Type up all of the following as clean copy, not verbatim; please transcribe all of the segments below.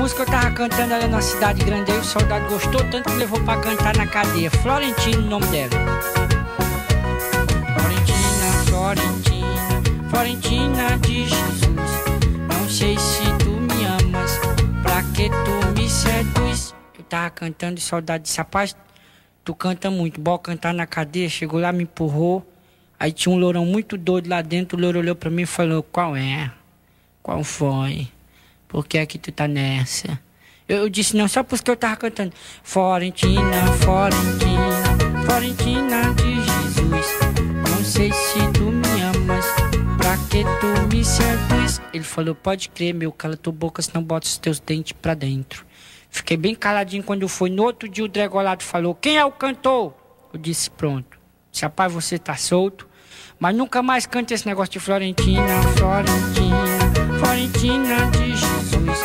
música eu tava cantando ela na cidade grande, aí o soldado gostou tanto que levou pra cantar na cadeia. Florentina, o nome dela. Florentina, Florentina, Florentina de Jesus. Não sei se tu me amas, pra que tu me seduz. Eu tava cantando e o soldado disse: rapaz, tu canta muito, bora cantar na cadeia. Chegou lá, me empurrou. Aí tinha um lourão muito doido lá dentro. O louro olhou pra mim e falou: qual é? Qual foi? Por que é que tu tá nessa? Eu disse não, só porque eu tava cantando. Florentina, Florentina, Florentina de Jesus. Não sei se tu me amas, pra que tu me seduz. Ele falou: pode crer, meu, cala tua boca, senão bota os teus dentes pra dentro. Fiquei bem caladinho quando foi. No outro dia o Dregolado falou: quem é o cantor? Eu disse: pronto. Se rapaz, você tá solto. Mas nunca mais cante esse negócio de Florentina, Florentina, Florentina de Jesus.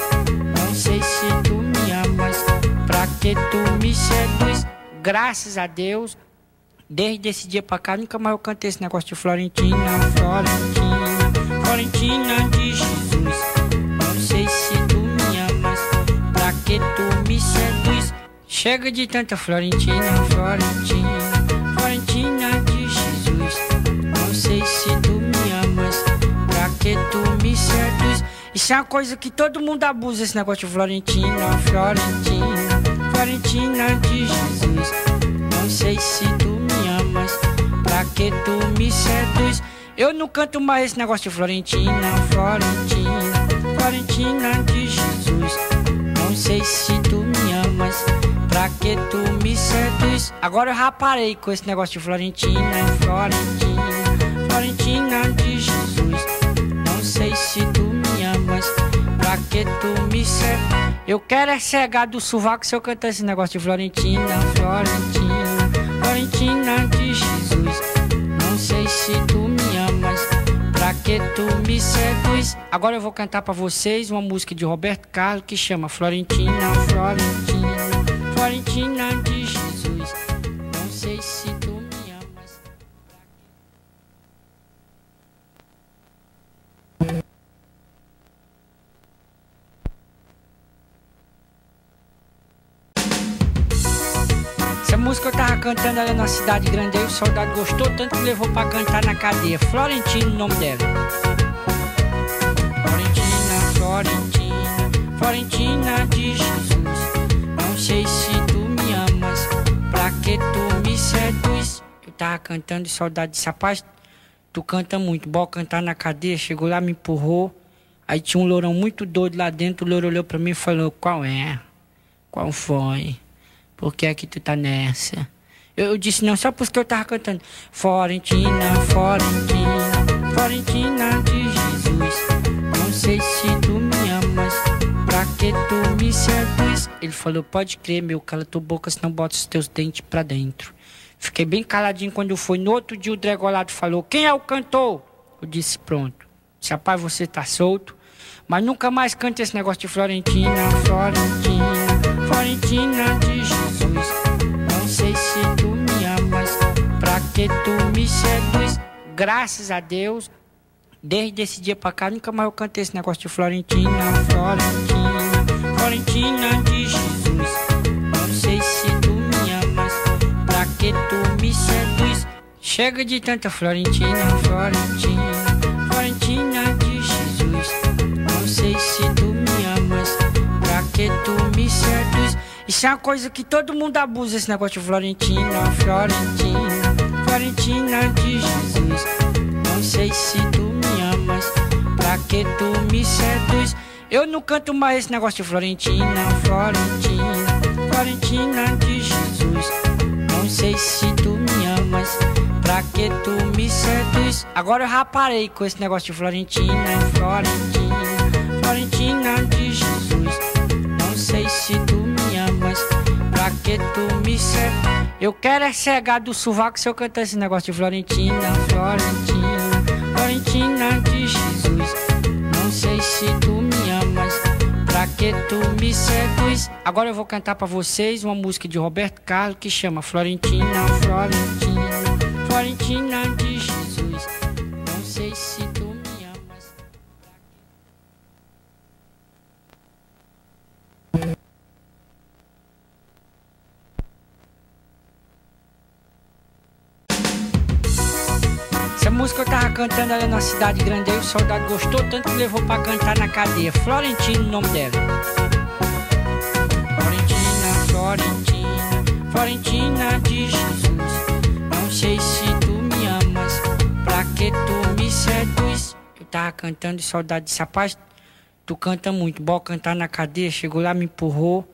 Não sei se tu me amas, pra que tu me seduz. Graças a Deus, desde esse dia pra cá, nunca mais eu cantei esse negócio de Florentina, Florentina, Florentina de Jesus. Não sei se tu me amas, pra que tu me seduz. Chega de tanta Florentina, Florentina, Florentina de Jesus. Não sei se tu me amas, pra que tu me seduz. Isso é uma coisa que todo mundo abusa, esse negócio de Florentina, Florentina, Florentina de Jesus. Não sei se tu me amas, pra que tu me seduz. Eu não canto mais esse negócio de Florentina, Florentina, Florentina de Jesus. Não sei se tu me amas, pra que tu me seduz. Agora eu já parei com esse negócio de Florentina, Florentina, Florentina de Jesus. Não sei se tu me amas, pra que tu me seduz. Eu quero é cegar do sovaco se eu cantar esse negócio de Florentina, Florentina, Florentina de Jesus. Não sei se tu me amas, pra que tu me seduz. Agora eu vou cantar pra vocês uma música de Roberto Carlos que chama Florentina, Florentina, Florentina de Jesus. Não sei se tu me amas. Essa música eu tava cantando ela na cidade grande, aí o soldado gostou tanto que levou pra cantar na cadeia. Florentina, o nome dela. Florentina, Florentina, Florentina de Jesus. Não sei se tu me amas, pra que tu me seduz. Eu tava cantando e o soldado disse: rapaz, tu canta muito, bora cantar na cadeia. Chegou lá, me empurrou. Aí tinha um lourão muito doido lá dentro. O louro olhou pra mim e falou: qual é? Qual foi? Por que é que tu tá nessa? Eu disse não, só porque eu tava cantando. Florentina, Florentina, Florentina de Jesus. Não sei se tu me amas, pra que tu me seduz. Ele falou: pode crer, meu, cala tua boca, senão bota os teus dentes pra dentro. Fiquei bem caladinho quando foi. No outro dia o Dregolado falou: quem é o cantor? Eu disse: pronto. Se rapaz, você tá solto. Mas nunca mais cante esse negócio de Florentina, Florentina, Florentina de Jesus. Não sei se tu me amas, pra que tu me seduz. Graças a Deus, desde esse dia pra cá, nunca mais eu cantei esse negócio de Florentina, Florentina, Florentina de Jesus. Não sei se tu me amas, pra que tu me seduz. Chega de tanta Florentina, Florentina, Florentina de Jesus. Não sei se tu me amas, pra que tu me seduz. Isso é uma coisa que todo mundo abusa, esse negócio de Florentina, Florentina, Florentina de Jesus. Não sei se tu me amas, pra que tu me seduz. Eu não canto mais esse negócio de Florentina, Florentina, Florentina de Jesus. Não sei se tu me amas, pra que tu me seduz. Agora eu já parei com esse negócio de Florentina, Florentina, Florentina de Jesus. Não sei se tu me amas, pra que tu me seduz. Eu quero é cegar do sovaco se eu cantar esse negócio de Florentina, Florentina, Florentina de Jesus. Não sei se tu me amas, pra que tu me seduz. Agora eu vou cantar pra vocês uma música de Roberto Carlos que chama Florentina, Florentina, Florentina de Jesus. Não sei se tu me amas. música eu tava cantando ela na cidade grande, aí o soldado gostou tanto que levou pra cantar na cadeia. Florentina, o nome dela. Florentina, Florentina, Florentina de Jesus. Não sei se tu me amas, pra que tu me seduz. Eu tava cantando e o soldado disse: rapaz, tu canta muito, bora cantar na cadeia. Chegou lá, me empurrou.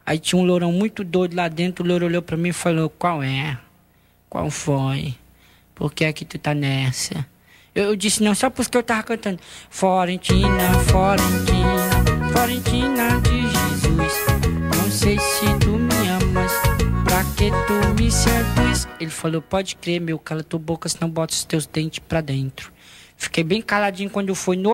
Aí tinha um lourão muito doido lá dentro. O louro olhou pra mim e falou: qual é? Qual foi? Por que é que tu tá nessa? Eu disse não, só porque eu tava cantando. Florentina, Florentina, Florentina de Jesus. Não sei se tu me amas, pra que tu me seduz. Ele falou: pode crer, meu, cala tua boca, senão bota os teus dentes pra dentro. Fiquei bem caladinho quando eu fui no